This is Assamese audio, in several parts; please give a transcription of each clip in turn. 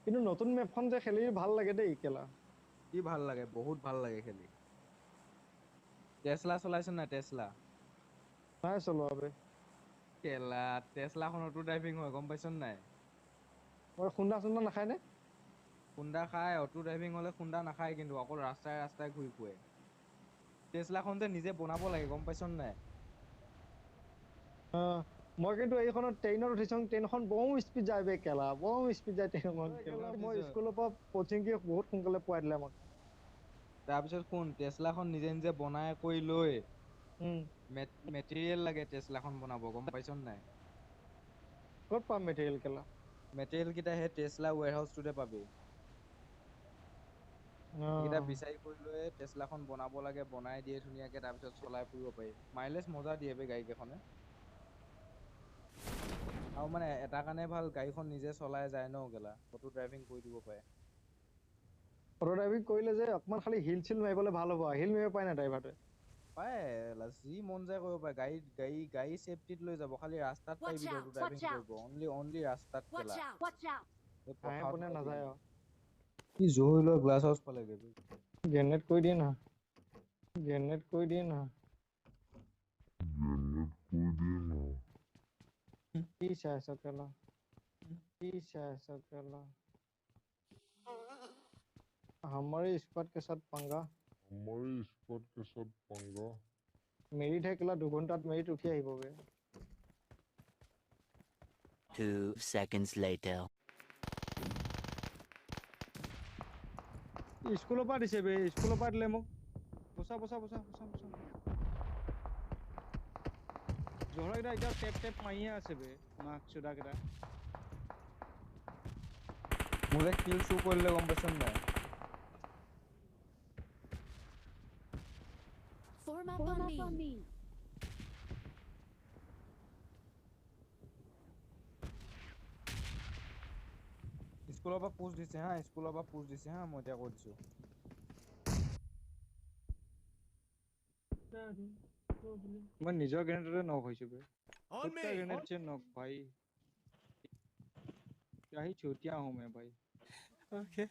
কিন্তু নতুন মেপখন যে খেলি ভাল লাগে দেই কেলা কি ভাল লাগে বহুত ভাল লাগে খেলি টেসলা চলাইছ না টেসলা নাই চলোৱা বে কেলা টেসলাখন অটো ড্ৰাইভিং হয় গম পাইছ নাই মই খুন্দা চুন্দা নাখায় নে খুন্দা খাই অটো ড্ৰাইভিং হলে খুন্দা নাখায় কিন্তু অকল ৰাস্তাই ৰাস্তাই ঘূৰি ফুৰে টেসলাখন যে নিজে বনাব লাগে গম পাইছ নাই মই কিন্তু এইখনত ট্ৰেইনত উঠিছোঁ ট্ৰেইনখন বহু স্পীড যায় বে কেলা বহু স্পীড যায় ট্ৰেইনখন মই স্কুলৰ পৰা কোচিং কি বহুত সোনকালে পোৱাই দিলে আমাক তাৰপিছত শুন টেসলাখন নিজে নিজে বনাই কৰি লৈ উম মেটেৰিয়েল লাগে টেসলাখন বনাব গম পাইছ নাই ক'ত পাম মেটেৰিয়েল কেলা মেটেৰিয়েল কেইটা সেই টেসলা ওৱেৰহাউচটোতে পাবি এইকেইটা বিচাৰি কৰি লৈ টেসলাখন বনাব লাগে বনাই দিয়ে ধুনীয়াকে তাৰপিছত চলাই ফুৰিব পাৰি মাইলেজ মজা দিয়ে বে গাড়ী কেইখনে আৰু মানে এটা কাৰণে ভাল গাড়ীখন নিজে চলাই যায় ন কেলা অটো ড্ৰাইভিং কৰি দিব পাৰে অটো ড্ৰাইভিং কৰিলে যে অকমান খালি হিল চিল মাৰিবলৈ ভাল হ'ব হিল মাৰিব পাৰে না ড্ৰাইভাৰটোৱে পায় যি মন যায় কৰিব পাৰে গাড়ী চেফটিত লৈ যাব খালি ৰাস্তাত পাৰিবি অটো ড্ৰাইভিং কৰিব অনলি ৰাস্তাত কেলা এই হাঁহে পথাৰত পোনে নোৱাৰিবি নাযায় কি জহি লৈ গ্লাছ হাউচ পালেগে গ্ৰেনেড কৰি দিয়ে না গ্ৰেনেড কৰি দিয়ে না কি চাই আছ কেলা কি চাই আছ কেলা हमारे स्क्वाड के साथ पंगा मेरिट है केला 2 घंटात मेरिट उठी আহিব বে 2 seconds later স্কুলৰ পৰা দিছে বে স্কুলৰ পৰা দিলে মোক বসা জহৰা কেইটা এতিয়া টেপ মাৰিয়ে আছে বে মাক চুদা কেইটা মোলে কিল শু কৰিলে গম পাইছ নাই Form up on me. স্কুলৰ পৰা পোষ্ট দিছে হা স্কুলৰ পৰা পোষ্ট দিছে হা মই এতিয়া কৈ দিছো मैं निजर ग्रेनेडरे नॉक होइछु बे खुद का ग्रेनेड से नॉक भाई क्या ही चूतिया हूं मैं भाई ओके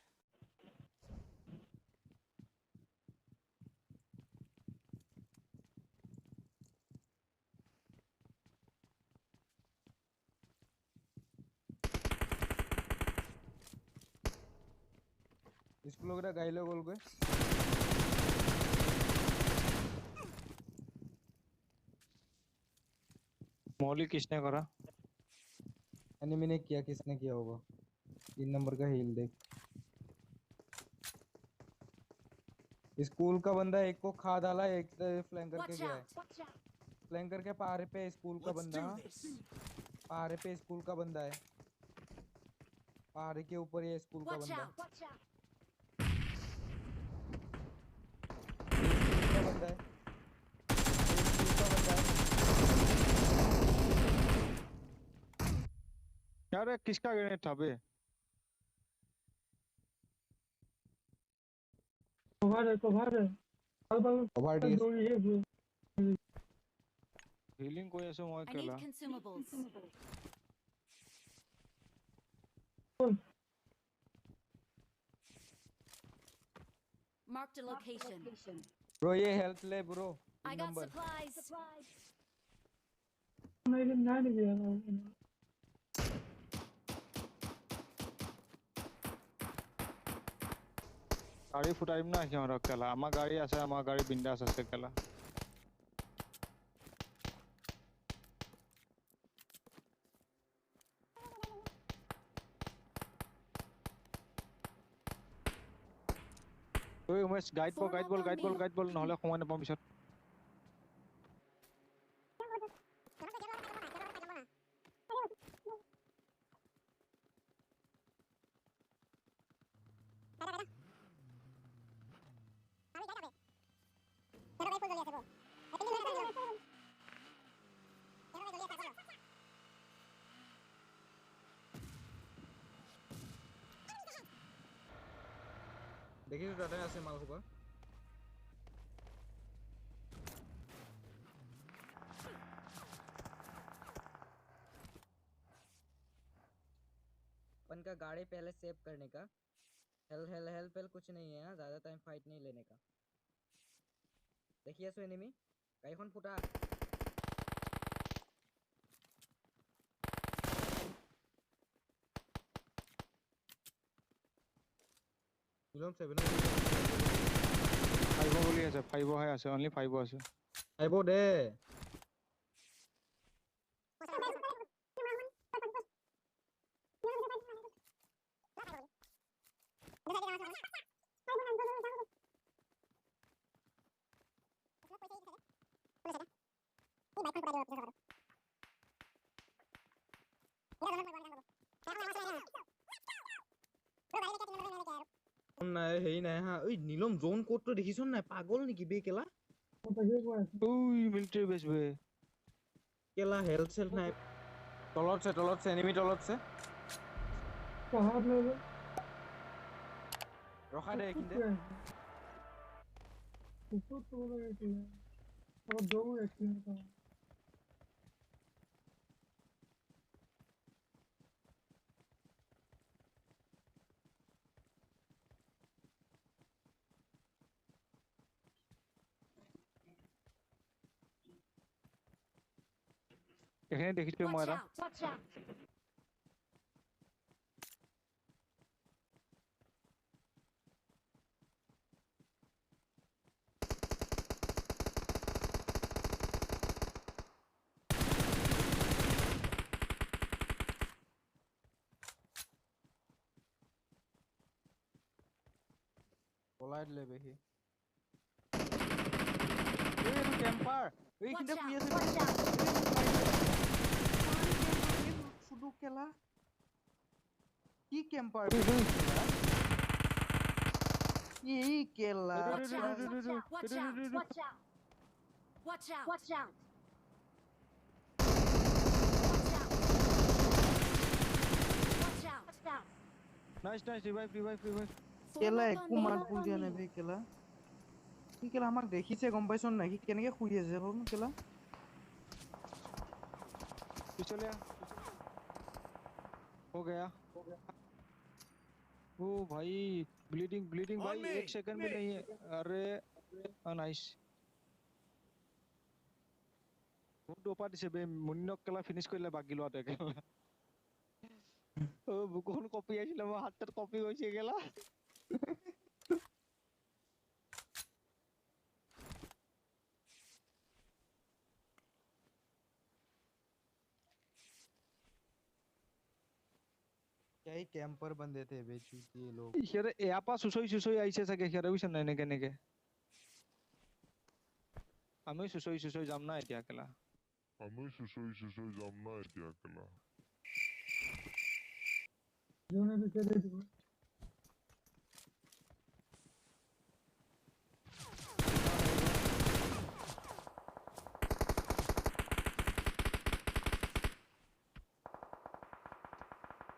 স্কুলৰ কেইটা গাড়ী লৈ গ'লগৈ मौली किसने करा एनिमी ने किया किसने किया होगा 3 नंबर का हील देख स्कूल का बंदा एक को खा डाला एक फ्लैंक करके गया है फ्लैंक करके पहाड़ पे स्कूल का बंदा पहाड़ पे स्कूल का बंदा है पहाड़ के ऊपर ये स्कूल का बंदा बंदा है यार किसका ग्रेनेड था बे कवर हीलिंग कोई ऐसे मोय I केला need consumables. Marked a location. Bro ये हेल्थ ले ब्रो I got supplies. गाड़ी फुटाइम ना सिहर केला आमा गाड़ी আছে आमा गाड़ी बिंदास আছে केला ওই উমেশ গাইড বল নহলে সময় নাপাম পিছত দেখিছো তাতে আছে মাল খোপা उनका गाड़ी पहले सेव करने का। हेल्प कुछ नहीं है, ज्यादा टाइम फाइट नहीं लेने का। देखिए सो एनिमी गाड़ीখন फुटा। নিলম 7 5 বুলি আছে 5 হে আছে অনলি 5 আছে আইব দে। নাই হেৰি নাই হা। ঐ নীলম জোন কোডটো দেখিছ নাই? পাগল নেকি বে কেলা? ওই মিলিটারি বেস বে কেলা হেল্থ নাই। তলত এনিমি তলত আছে। ৰখা দে এইখিনিতে। এখানে দেখিছো মই Watch এটা out! Watch out! পলাই দিলে বে সি। এইটো কেম্পাৰ। এইখিনিতে শুই আছে। Watch out! ফুডু কেলা। কি কেম্পাৰ? এই কেলা। Watch out! Watch out! Watch out! Watch out! Watch out! Watch out! Watch out! Nice revive কেলা Form up একো on মাত me. বোল দিয়া নাই বে কেলা। সি কেলা আমাক দেখিছে গম পাইছ নাই? সি কেনেকে শুই আছে বাৰু কেলা। पिछले हो गया ओ भाई ब्लीडिंग भाई एक सेकंड भी नहीं है अरे नाइस বহুত ডোপা দিছে বে মুন্নক কেলা ফিনিশ কৰিলে বাকি লোৱাটো কেলা ও বুকুখন কপি আছিলে মই হাতত কপি গৈছে কেলা क्या ही कैंपर बंदे थे बे ये लोग। সিহঁতে এয়া পা চুচৰি আহিছে চাগে সিহঁতে বুজিছ নাই এনেকে আমি চুচৰি যাম না এতিয়া কেলা আমি চুচৰি যাম না এতিয়া কেলা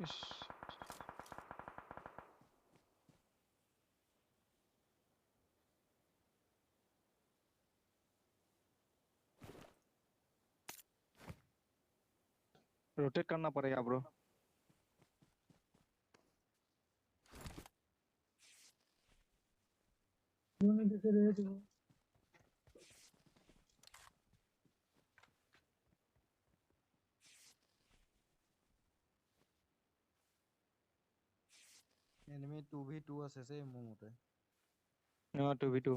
ইস रोटेट करना पड़ेगा ब्रो एनिमी 2v2 আছে সে মোৰ মতে। No 2v2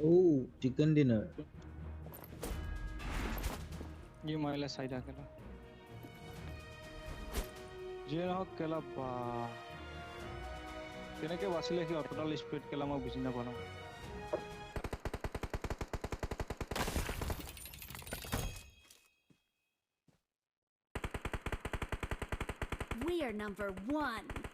Oh, chicken dinner. ये महिला साइड आकेला जे নহক কেলা বা কেনেকে বাচিলে কি অপটাল স্পিড কেলা মই বুজি নাপালো We are number one.